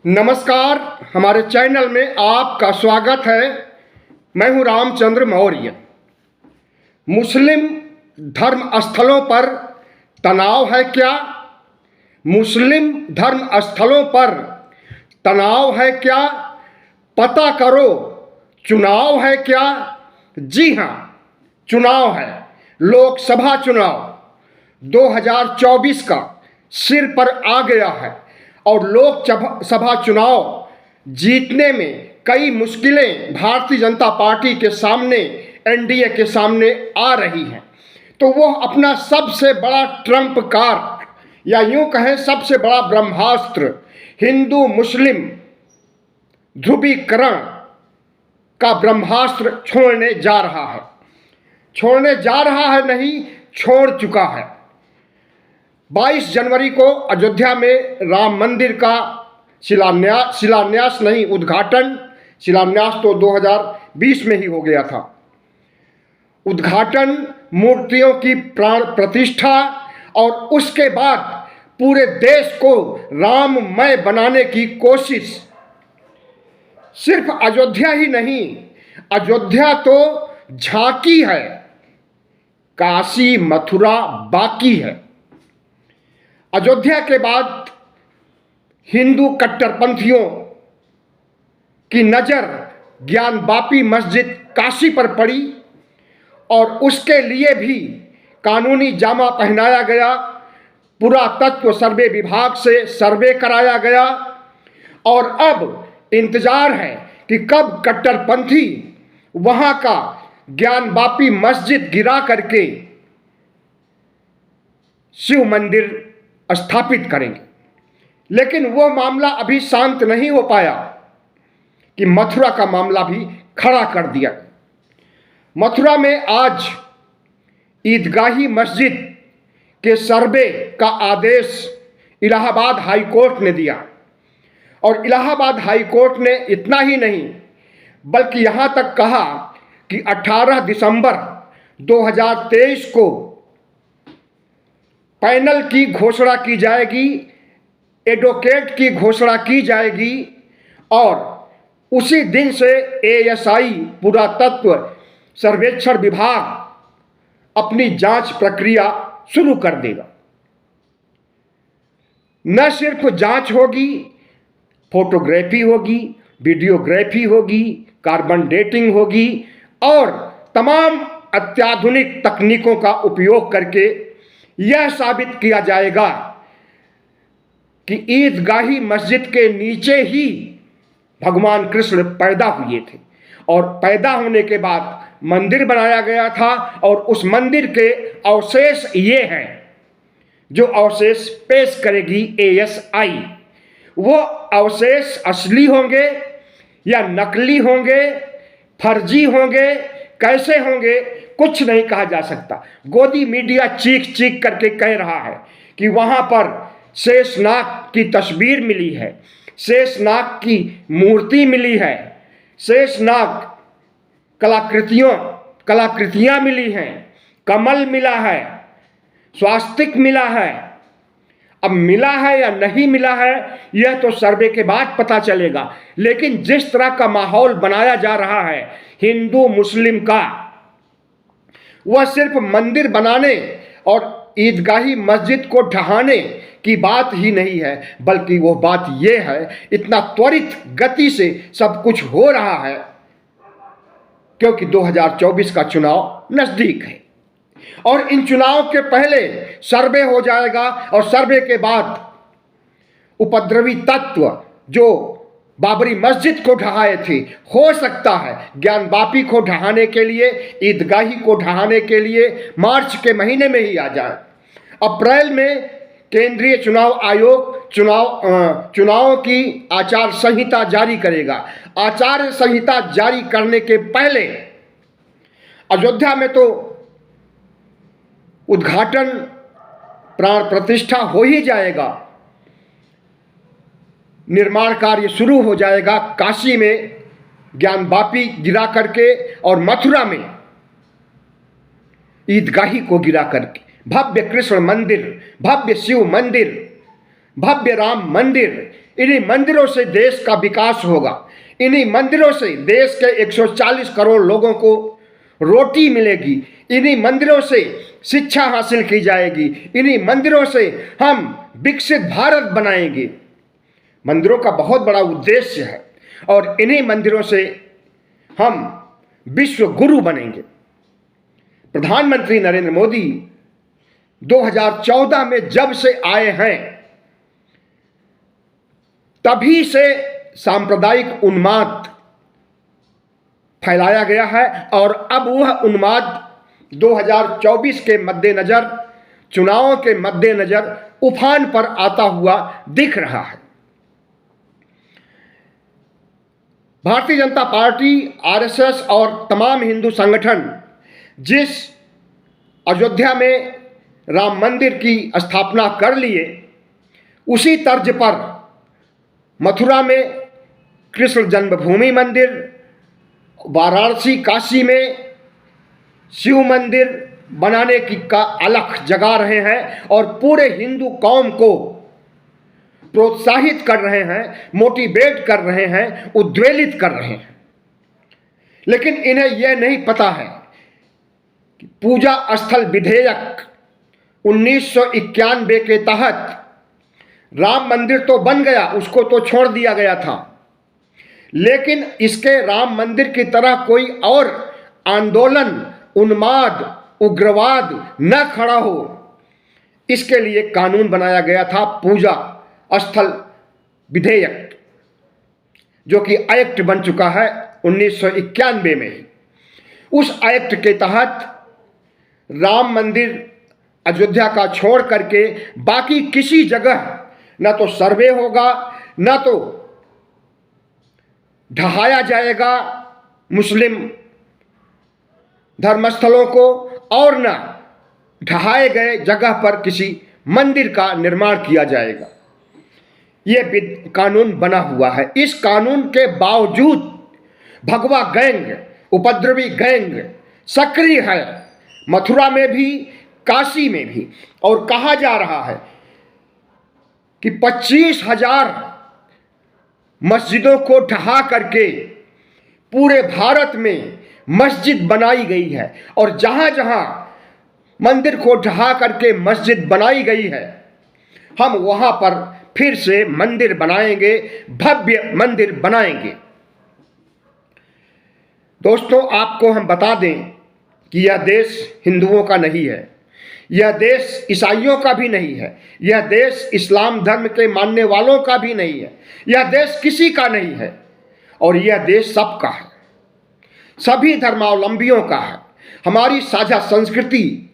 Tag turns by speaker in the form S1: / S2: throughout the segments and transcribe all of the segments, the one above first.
S1: नमस्कार, हमारे चैनल में आपका स्वागत है। मैं हूं रामचंद्र मौर्य। मुस्लिम धर्म स्थलों पर तनाव है क्या? मुस्लिम धर्म स्थलों पर तनाव है क्या? पता करो, चुनाव है क्या? जी हां, चुनाव है। लोकसभा चुनाव 2024 का सिर पर आ गया है और लोकसभा चुनाव जीतने में कई मुश्किलें भारतीय जनता पार्टी के सामने, एनडीए के सामने आ रही हैं। तो वो अपना सबसे बड़ा ट्रम्प कार्ड या यूं कहें सबसे बड़ा ब्रह्मास्त्र हिंदू मुस्लिम ध्रुवीकरण का ब्रह्मास्त्र छोड़ने जा रहा है। छोड़ने जा रहा है नहीं, छोड़ चुका है। 22 जनवरी को अयोध्या में राम मंदिर का शिलान्यास नहीं, उद्घाटन। शिलान्यास तो 2020 में ही हो गया था। उद्घाटन, मूर्तियों की प्राण प्रतिष्ठा और उसके बाद पूरे देश को राममय बनाने की कोशिश। सिर्फ अयोध्या ही नहीं, अयोध्या तो झांकी है, काशी मथुरा बाकी है। अयोध्या के बाद हिंदू कट्टरपंथियों की नज़र ज्ञानवापी मस्जिद काशी पर पड़ी और उसके लिए भी कानूनी जामा पहनाया गया। पुरातत्व सर्वे विभाग से सर्वे कराया गया और अब इंतजार है कि कब कट्टरपंथी वहां का ज्ञानवापी मस्जिद गिरा करके शिव मंदिर स्थापित करेंगे। लेकिन वो मामला अभी शांत नहीं हो पाया कि मथुरा का मामला भी खड़ा कर दिया। मथुरा में आज ईदगाही मस्जिद के सर्वे का आदेश इलाहाबाद हाई कोर्ट ने दिया और इलाहाबाद हाई कोर्ट ने इतना ही नहीं बल्कि यहाँ तक कहा कि 18 दिसंबर 2023 को पैनल की घोषणा की जाएगी, एडवोकेट की घोषणा की जाएगी और उसी दिन से एएसआई पुरातत्व सर्वेक्षण विभाग अपनी जांच प्रक्रिया शुरू कर देगा। न सिर्फ जांच होगी, फोटोग्राफी होगी, वीडियोग्राफी होगी, कार्बन डेटिंग होगी और तमाम अत्याधुनिक तकनीकों का उपयोग करके यह साबित किया जाएगा कि ईदगाही मस्जिद के नीचे ही भगवान कृष्ण पैदा हुए थे और पैदा होने के बाद मंदिर बनाया गया था और उस मंदिर के अवशेष ये हैं जो अवशेष पेश करेगी एएसआई। वो अवशेष असली होंगे या नकली होंगे, फर्जी होंगे, कैसे होंगे, कुछ नहीं कहा जा सकता। गोदी मीडिया चीख चीख करके कह रहा है कि वहां पर शेषनाग की तस्वीर मिली है, शेषनाग की मूर्ति मिली है, शेषनाग कलाकृतियां मिली हैं, कमल मिला है, स्वास्तिक मिला है। अब मिला है या नहीं मिला है यह तो सर्वे के बाद पता चलेगा। लेकिन जिस तरह का माहौल बनाया जा रहा है हिंदू मुस्लिम का, वह सिर्फ मंदिर बनाने और ईदगाही मस्जिद को ढहाने की बात ही नहीं है, बल्कि वो बात यह है इतना त्वरित गति से सब कुछ हो रहा है क्योंकि 2024 का चुनाव नजदीक है और इन चुनाव के पहले सर्वे हो जाएगा और सर्वे के बाद उपद्रवी तत्व जो बाबरी मस्जिद को ढहाए थे, हो सकता है ज्ञानवापी को ढहाने के लिए, ईदगाही को ढहाने के लिए मार्च के महीने में ही आ जाए। अप्रैल में केंद्रीय चुनाव आयोग चुनाव की आचार संहिता जारी करेगा। आचार संहिता जारी करने के पहले अयोध्या में तो उद्घाटन, प्राण प्रतिष्ठा हो ही जाएगा, निर्माण कार्य शुरू हो जाएगा काशी में ज्ञानवापी गिरा करके और मथुरा में ईदगाही को गिरा करके। भव्य कृष्ण मंदिर, भव्य शिव मंदिर, भव्य राम मंदिर, इन्हीं मंदिरों से देश का विकास होगा, इन्हीं मंदिरों से देश के 140 करोड़ लोगों को रोटी मिलेगी, इन्हीं मंदिरों से शिक्षा हासिल की जाएगी, इन्हीं मंदिरों से हम विकसित भारत बनाएंगे। मंदिरों का बहुत बड़ा उद्देश्य है और इन्हीं मंदिरों से हम विश्व गुरु बनेंगे। प्रधानमंत्री नरेंद्र मोदी 2014 में जब से आए हैं तभी से सांप्रदायिक उन्माद फैलाया गया है और अब वह उन्माद 2024 के मद्देनजर, चुनावों के मद्देनजर उफान पर आता हुआ दिख रहा है। भारतीय जनता पार्टी, आरएसएस और तमाम हिंदू संगठन जिस अयोध्या में राम मंदिर की स्थापना कर लिए, उसी तर्ज पर मथुरा में कृष्ण जन्मभूमि मंदिर, वाराणसी काशी में शिव मंदिर बनाने की का अलख जगा रहे हैं और पूरे हिंदू कौम को प्रोत्साहित कर रहे हैं, मोटिवेट कर रहे हैं, उद्वेलित कर रहे हैं। लेकिन इन्हें यह नहीं पता है कि पूजा स्थल विधेयक 1991 के तहत राम मंदिर तो बन गया, उसको तो छोड़ दिया गया था, लेकिन इसके राम मंदिर की तरह कोई और आंदोलन, उन्माद, उग्रवाद न खड़ा हो, इसके लिए कानून बनाया गया था पूजा स्थल विधेयक, जो कि एक्ट बन चुका है 1991 में ही। उस एक्ट के तहत राम मंदिर अयोध्या का छोड़ करके बाकी किसी जगह न तो सर्वे होगा, न तो ढहाया जाएगा मुस्लिम धर्मस्थलों को, और न ढहाए गए जगह पर किसी मंदिर का निर्माण किया जाएगा। यह कानून बना हुआ है। इस कानून के बावजूद भगवा गैंग, उपद्रवी गैंग सक्रिय है, मथुरा में भी, काशी में भी। और कहा जा रहा है कि 25,000 मस्जिदों को ढहा करके पूरे भारत में मस्जिद बनाई गई है, और जहां जहां मंदिर को ढहा करके मस्जिद बनाई गई है, हम वहां पर फिर से मंदिर बनाएंगे, भव्य मंदिर बनाएंगे। दोस्तों, आपको हम बता दें कि यह देश हिंदुओं का नहीं है, यह देश ईसाइयों का भी नहीं है, यह देश इस्लाम धर्म के मानने वालों का भी नहीं है, यह देश किसी का नहीं है, और यह देश सबका है, सभी धर्मावलंबियों का है। हमारी साझा संस्कृति,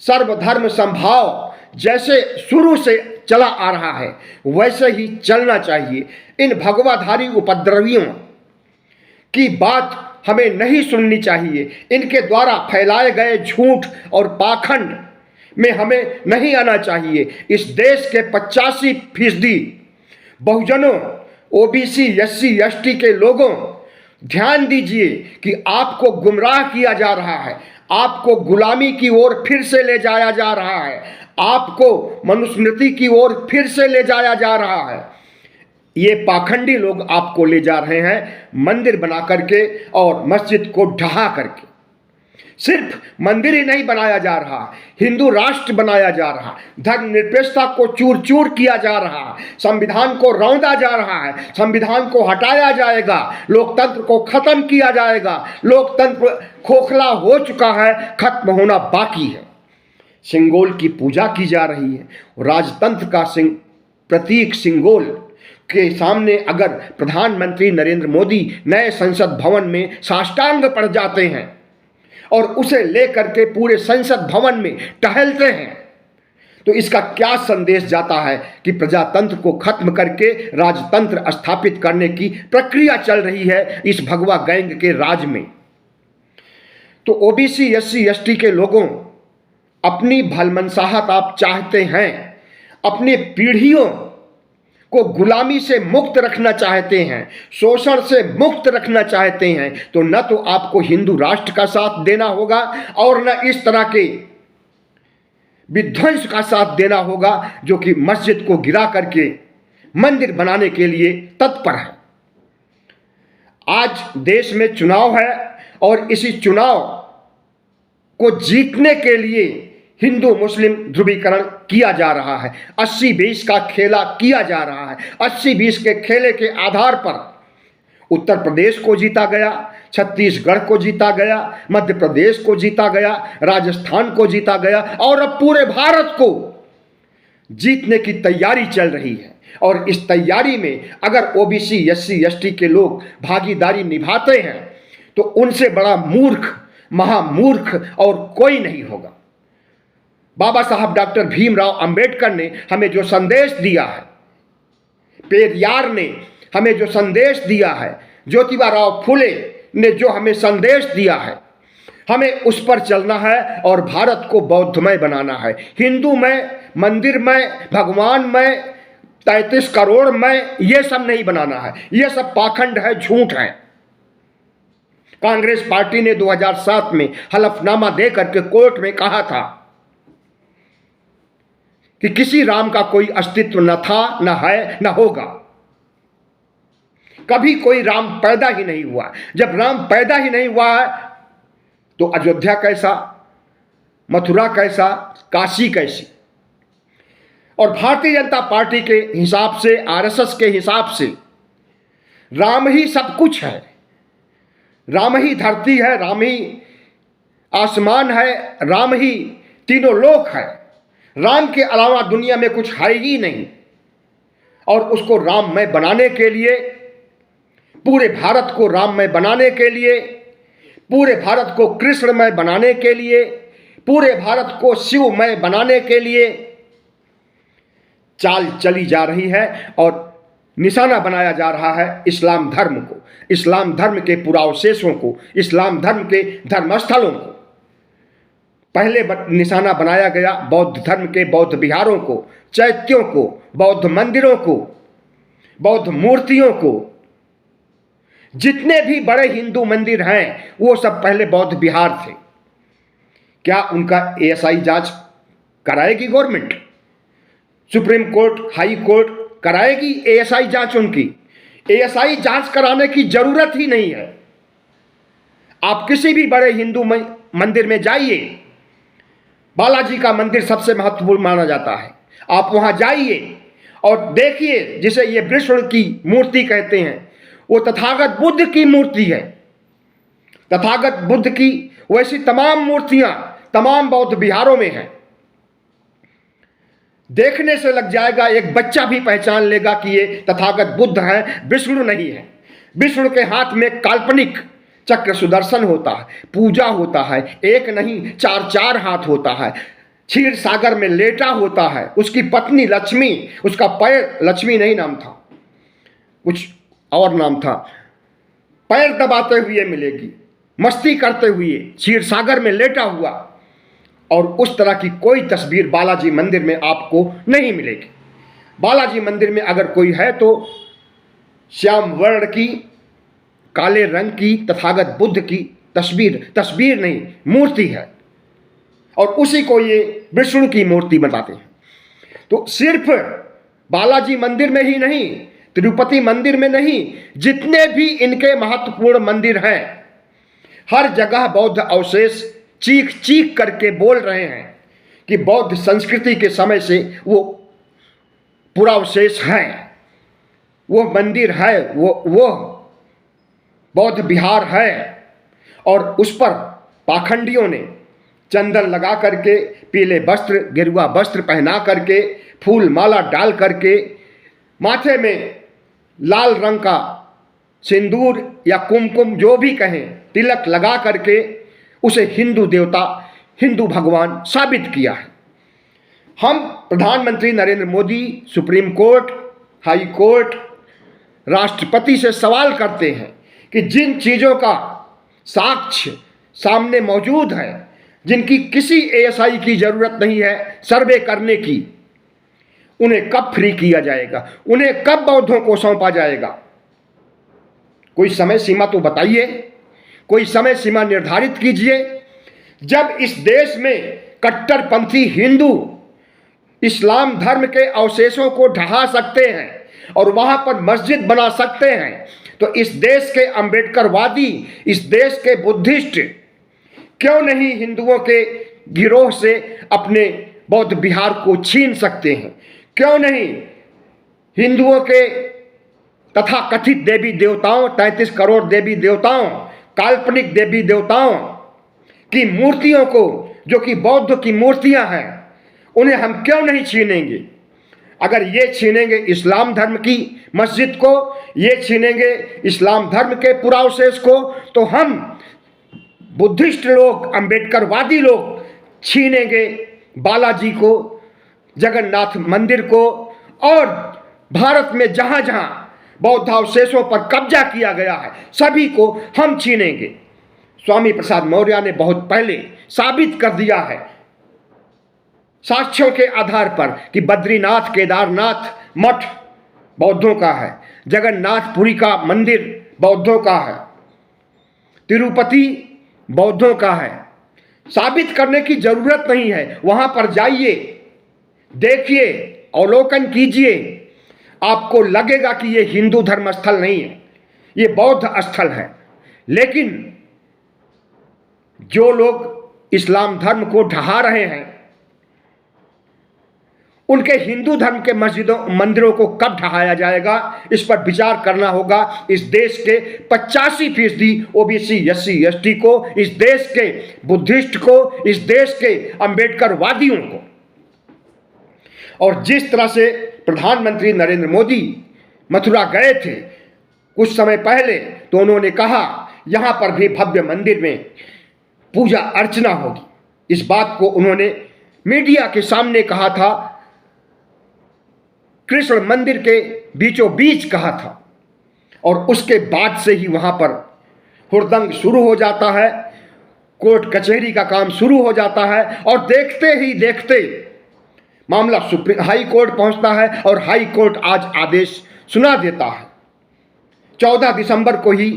S1: सर्वधर्म समभाव जैसे शुरू से चला आ रहा है, वैसे ही चलना चाहिए। इन भगवाधारी उपद्रवियों की बात हमें नहीं सुननी चाहिए, इनके द्वारा फैलाए गए झूठ और पाखंड में हमें नहीं आना चाहिए। इस देश के 85% बहुजनों, ओबीसी, एससी, एसटी के लोगों, ध्यान दीजिए कि आपको गुमराह किया जा रहा है, आपको गुलामी की ओर फिर से ले जाया जा रहा है, आपको मनुस्मृति की ओर फिर से ले जाया जा रहा है। ये पाखंडी लोग आपको ले जा रहे हैं मंदिर बना करके और मस्जिद को ढहा करके। सिर्फ मंदिर ही नहीं बनाया जा रहा, हिंदू राष्ट्र बनाया जा रहा, धर्मनिरपेक्षता को चूर चूर किया जा रहा, संविधान को रौंदा जा रहा है, संविधान को हटाया जाएगा, लोकतंत्र को खत्म किया जाएगा। लोकतंत्र खोखला हो चुका है, खत्म होना बाकी है। सिंगोल की पूजा की जा रही है, राजतंत्र का प्रतीक सिंगोल के सामने अगर प्रधानमंत्री नरेंद्र मोदी नए संसद भवन में साष्टांग पड़ जाते हैं और उसे लेकर के पूरे संसद भवन में टहलते हैं, तो इसका क्या संदेश जाता है कि प्रजातंत्र को खत्म करके राजतंत्र स्थापित करने की प्रक्रिया चल रही है इस भगवा गैंग के राज में। तो ओबीसी, एससी, एसटी के लोगों, अपनी भलमनसाहत आप चाहते हैं, अपनी पीढ़ियों को गुलामी से मुक्त रखना चाहते हैं, शोषण से मुक्त रखना चाहते हैं, तो न तो आपको हिंदू राष्ट्र का साथ देना होगा और न इस तरह के विध्वंस का साथ देना होगा जो कि मस्जिद को गिरा करके मंदिर बनाने के लिए तत्पर है। आज देश में चुनाव है और इसी चुनाव को जीतने के लिए हिंदू मुस्लिम ध्रुवीकरण किया जा रहा है। 80-20 का खेला किया जा रहा है। 80-20 के खेले के आधार पर उत्तर प्रदेश को जीता गया, छत्तीसगढ़ को जीता गया, मध्य प्रदेश को जीता गया, राजस्थान को जीता गया और अब पूरे भारत को जीतने की तैयारी चल रही है। और इस तैयारी में अगर ओबीसी, एससी, एसटी के लोग भागीदारी निभाते हैं तो उनसे बड़ा मूर्ख, महामूर्ख और कोई नहीं होगा। बाबा साहब डॉक्टर भीमराव अंबेडकर ने हमें जो संदेश दिया है, पेरियार ने हमें जो संदेश दिया है, ज्योतिबा राव फुले ने जो हमें संदेश दिया है, हमें उस पर चलना है और भारत को बौद्धमय बनाना है। हिंदूमय, मंदिरमय, भगवानमय, 33 करोड़ में ये सब नहीं बनाना है। ये सब पाखंड है, झूठ है। कांग्रेस पार्टी ने 2007 में हलफनामा देकर के कोर्ट में कहा था कि किसी राम का कोई अस्तित्व न था, न है, न होगा। कभी कोई राम पैदा ही नहीं हुआ। जब राम पैदा ही नहीं हुआ है तो अयोध्या कैसा, मथुरा कैसा, काशी कैसी। और भारतीय जनता पार्टी के हिसाब से, आरएसएस के हिसाब से राम ही सब कुछ है। राम ही धरती है, राम ही आसमान है, राम ही तीनों लोक है। राम के अलावा दुनिया में कुछ है ही नहीं। और उसको राममय बनाने के लिए, पूरे भारत को राममय बनाने के लिए, पूरे भारत को कृष्णमय बनाने के लिए, पूरे भारत को शिवमय बनाने के लिए चाल चली जा रही है और निशाना बनाया जा रहा है इस्लाम धर्म को, इस्लाम धर्म के पुरावशेषों को, इस्लाम धर्म के धर्मस्थलों को। पहले निशाना बनाया गया बौद्ध धर्म के बौद्ध विहारों को, चैत्यों को, बौद्ध मंदिरों को, बौद्ध मूर्तियों को। जितने भी बड़े हिंदू मंदिर हैं वो सब पहले बौद्ध विहार थे। क्या उनका एएसआई जांच कराएगी government? Supreme court, high court कराएगी एएसआई जांच उनकी? एएसआई जांच कराने की जरूरत ही नहीं है। आप किसी भी बड़े हिंदू मंदिर में जाइए, बालाजी का मंदिर सबसे महत्वपूर्ण माना जाता है। आप वहां जाइए और देखिए, जिसे ये विष्णु की मूर्ति कहते हैं, वो तथागत बुद्ध की मूर्ति है। तथागत बुद्ध की वैसी तमाम मूर्तियां तमाम बौद्ध विहारों में हैं। देखने से लग जाएगा, एक बच्चा भी पहचान लेगा कि ये तथागत बुद्ध है, विष्णु नहीं है। विष्णु के हाथ में काल्पनिक चक्र सुदर्शन होता है, पूजा होता है, एक नहीं 4-4 हाथ होता है, क्षीर सागर में लेटा होता है। उसकी पत्नी लक्ष्मी, उसका पैर, लक्ष्मी नहीं नाम था, कुछ और नाम था, पैर दबाते हुए मिलेगी, मस्ती करते हुए क्षीर सागर में लेटा हुआ। और उस तरह की कोई तस्वीर बालाजी मंदिर में आपको नहीं मिलेगी। बालाजी मंदिर में अगर कोई है तो श्याम वर्ण की, काले रंग की तथागत बुद्ध की तस्वीर नहीं, मूर्ति है। और उसी को ये विष्णु की मूर्ति बताते हैं। तो सिर्फ बालाजी मंदिर में ही नहीं, तिरुपति मंदिर में नहीं, जितने भी इनके महत्वपूर्ण मंदिर हैं, हर जगह बौद्ध अवशेष चीख चीख करके बोल रहे हैं कि बौद्ध संस्कृति के समय से वो पुरावशेष हैं, वो मंदिर है, वो बौद्ध विहार है। और उस पर पाखंडियों ने चंदन लगा करके, पीले वस्त्र, गेरुआ वस्त्र पहना करके, फूल माला डाल करके, माथे में लाल रंग का सिंदूर या कुमकुम जो भी कहें, तिलक लगा करके उसे हिंदू देवता, हिंदू भगवान साबित किया है। हम प्रधानमंत्री Narendra Modi, supreme court, high court, राष्ट्रपति से सवाल करते हैं कि जिन चीज़ों का साक्ष्य सामने मौजूद है, जिनकी किसी एएसआई की जरूरत नहीं है सर्वे करने की, उन्हें कब फ्री किया जाएगा? उन्हें कब बौद्धों को सौंपा जाएगा? कोई समय सीमा तो बताइए, कोई समय सीमा निर्धारित कीजिए। जब इस देश में कट्टरपंथी हिंदू इस्लाम धर्म के अवशेषों को ढहा सकते हैं, और वहां पर मस्जिद बना सकते हैं, तो इस देश के अंबेडकरवादी, इस देश के बुद्धिस्ट क्यों नहीं हिंदुओं के गिरोह से अपने बौद्ध विहार को छीन सकते हैं? क्यों नहीं हिंदुओं के तथा कथित देवी देवताओं, 33 करोड़ देवी देवताओं, काल्पनिक देवी देवताओं की मूर्तियों को, जो कि बौद्ध की मूर्तियां हैं, उन्हें हम क्यों नहीं छीनेंगे? अगर ये छीनेंगे इस्लाम धर्म की मस्जिद को, ये छीनेंगे इस्लाम धर्म के पुरावशेष को, तो हम बुद्धिस्ट लोग, अंबेडकरवादी लोग छीनेंगे बालाजी को, जगन्नाथ मंदिर को, और भारत में जहां जहां बौद्धावशेषों पर कब्जा किया गया है सभी को हम छीनेंगे। स्वामी प्रसाद मौर्य ने बहुत पहले साबित कर दिया है साक्ष्यों के आधार पर कि बद्रीनाथ, केदारनाथ मठ बौद्धों का है, जगन्नाथपुरी का मंदिर बौद्धों का है, तिरुपति बौद्धों का है। साबित करने की जरूरत नहीं है, वहां पर जाइए, देखिए, अवलोकन कीजिए, आपको लगेगा कि यह हिंदू धर्म स्थल नहीं है, यह बौद्ध स्थल है। लेकिन जो लोग इस्लाम धर्म को ढहा रहे हैं, उनके हिंदू धर्म के मस्जिदों मंदिरों को कब ढहाया जाएगा, इस पर विचार करना होगा। इस देश के 85% ओबीसी, एससी, एसटी को, इस देश के बुद्धिस्ट को, इस देश के अंबेडकरवादियों को। और जिस तरह से प्रधानमंत्री नरेंद्र मोदी मथुरा गए थे कुछ समय पहले, तो उन्होंने कहा यहां पर भी भव्य मंदिर में पूजा अर्चना होगी। इस बात को उन्होंने मीडिया के सामने कहा था, कृष्ण मंदिर के बीचों बीच कहा था, और उसके बाद से ही वहां पर हुड़दंग शुरू हो जाता है, कोर्ट कचहरी का काम शुरू हो जाता है, और देखते ही देखते मामला हाई कोर्ट पहुंचता है, और हाई कोर्ट आज आदेश सुना देता है। 14 दिसंबर को ही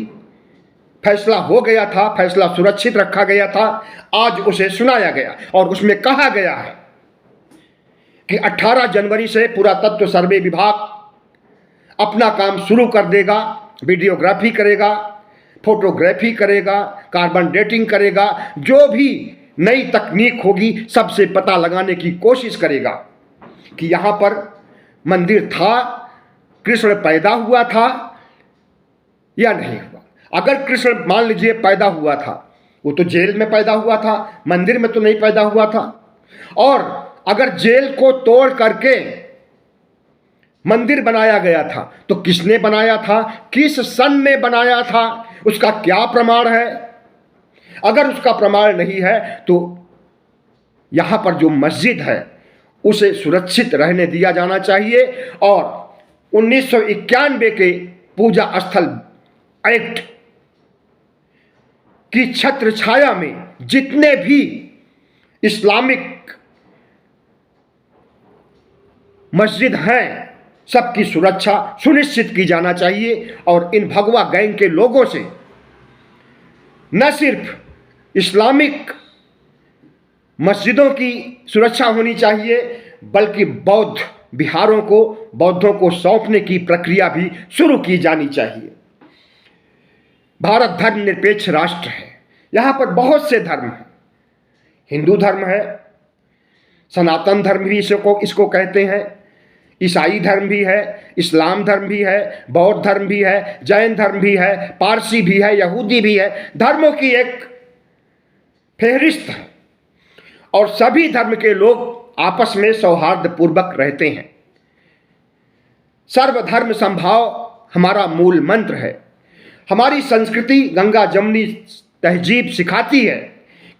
S1: फैसला हो गया था, फैसला सुरक्षित रखा गया था, आज उसे सुनाया गया, और उसमें कहा गया है कि 18 जनवरी से पुरातत्व सर्वे विभाग अपना काम शुरू कर देगा, वीडियोग्राफी करेगा, फोटोग्राफी करेगा, कार्बन डेटिंग करेगा, जो भी नई तकनीक होगी सबसे पता लगाने की कोशिश करेगा कि यहाँ पर मंदिर था, कृष्ण पैदा हुआ था या नहीं हुआ। अगर कृष्ण मान लीजिए पैदा हुआ था, वो तो जेल में पैदा हुआ था, मंदिर में तो नहीं पैदा हुआ था। और अगर जेल को तोड़ करके मंदिर बनाया गया था, तो किसने बनाया था, किस सन में बनाया था, उसका क्या प्रमाण है? अगर उसका प्रमाण नहीं है तो यहां पर जो मस्जिद है उसे सुरक्षित रहने दिया जाना चाहिए। और 1991 के पूजा स्थल एक्ट की छत्र छाया में जितने भी इस्लामिक मस्जिद हैं, सबकी सुरक्षा सुनिश्चित की जाना चाहिए। और इन भगवा गैंग के लोगों से न सिर्फ इस्लामिक मस्जिदों की सुरक्षा होनी चाहिए, बल्कि बौद्ध विहारों को बौद्धों को सौंपने की प्रक्रिया भी शुरू की जानी चाहिए। भारत धर्मनिरपेक्ष राष्ट्र है, यहाँ पर बहुत से धर्म हैं। हिंदू धर्म है, सनातन धर्म भी इसको कहते हैं, ईसाई धर्म भी है, इस्लाम धर्म भी है, बौद्ध धर्म भी है, जैन धर्म भी है, पारसी भी है, यहूदी भी है। धर्मों की एक फेहरिस्त है, और सभी धर्म के लोग आपस में सौहार्दपूर्वक रहते हैं। सर्वधर्म समभाव हमारा मूल मंत्र है। हमारी संस्कृति, गंगा जमुनी तहजीब सिखाती है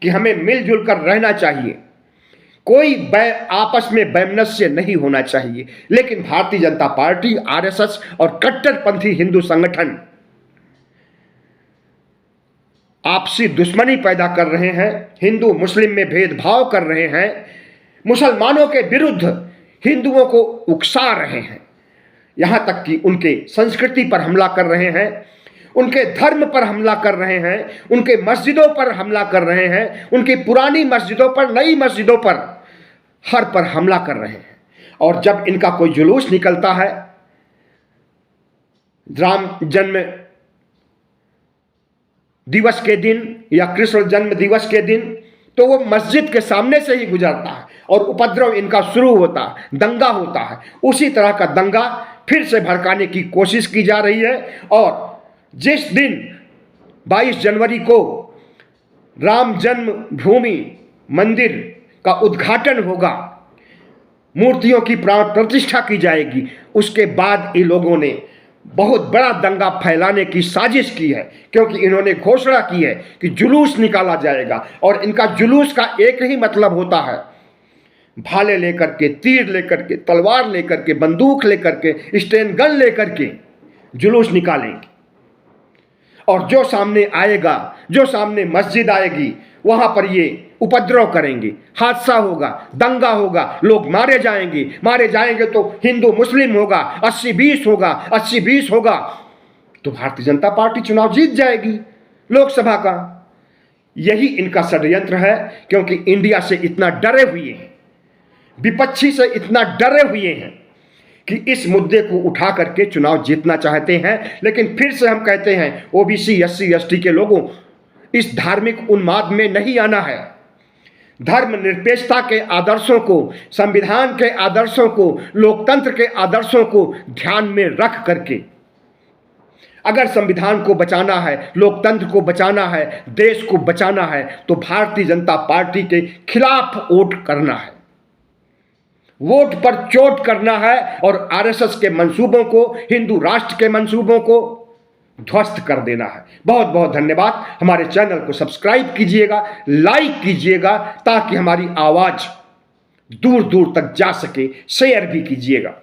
S1: कि हमें मिलजुल कर रहना चाहिए, कोई आपस में वैमनस्य नहीं होना चाहिए। लेकिन भारतीय जनता पार्टी, आरएसएस और कट्टरपंथी हिंदू संगठन आपसी दुश्मनी पैदा कर रहे हैं, हिंदू मुस्लिम में भेदभाव कर रहे हैं, मुसलमानों के विरुद्ध हिंदुओं को उकसा रहे हैं, यहां तक कि उनके संस्कृति पर हमला कर रहे हैं, उनके धर्म पर हमला कर रहे हैं, उनके मस्जिदों पर हमला कर रहे हैं, उनकी पुरानी मस्जिदों पर, नई मस्जिदों पर, हर पर हमला कर रहे हैं। और जब इनका कोई जुलूस निकलता है राम जन्म दिवस के दिन या कृष्ण जन्म दिवस के दिन, तो वो मस्जिद के सामने से ही गुजरता है और उपद्रव इनका शुरू होता है, दंगा होता है। उसी तरह का दंगा फिर से भड़काने की कोशिश की जा रही है। और जिस दिन 22 जनवरी को राम जन्मभूमि मंदिर का उद्घाटन होगा, मूर्तियों की प्राण प्रतिष्ठा की जाएगी, उसके बाद इन लोगों ने बहुत बड़ा दंगा फैलाने की साजिश की है, क्योंकि इन्होंने घोषणा की है कि जुलूस निकाला जाएगा। और इनका जुलूस का एक ही मतलब होता है, भाले लेकर के, तीर लेकर के, तलवार लेकर के, बंदूक लेकर के, स्टेन गन लेकर के जुलूस निकालेंगे। और जो सामने आएगा, जो सामने मस्जिद आएगी, वहां पर ये उपद्रव करेंगे, हादसा होगा, दंगा होगा, लोग मारे जाएंगे तो हिंदू मुस्लिम होगा, 80-20 होगा, 80-20 होगा, तो भारतीय जनता पार्टी चुनाव जीत जाएगी लोकसभा का। यही इनका षड्यंत्र है, क्योंकि इंडिया से इतना डरे हुए हैं, विपक्षी से इतना डरे हुए हैं कि इस मुद्दे को उठा करके चुनाव जीतना चाहते हैं। लेकिन फिर से हम कहते हैं, ओबीसी, SC, ST के लोगों, इस धार्मिक उन्माद में नहीं आना है। धर्मनिरपेक्षता के आदर्शों को, संविधान के आदर्शों को, लोकतंत्र के आदर्शों को ध्यान में रख करके, अगर संविधान को बचाना है, लोकतंत्र को बचाना है, देश को बचाना है, तो भारतीय जनता पार्टी के खिलाफ वोट करना है, वोट पर चोट करना है और आरएसएस के मंसूबों को, हिंदू राष्ट्र के मंसूबों को ध्वस्त कर देना है। बहुत बहुत धन्यवाद। हमारे चैनल को सब्सक्राइब कीजिएगा, लाइक कीजिएगा, ताकि हमारी आवाज दूर दूर तक जा सके। शेयर भी कीजिएगा।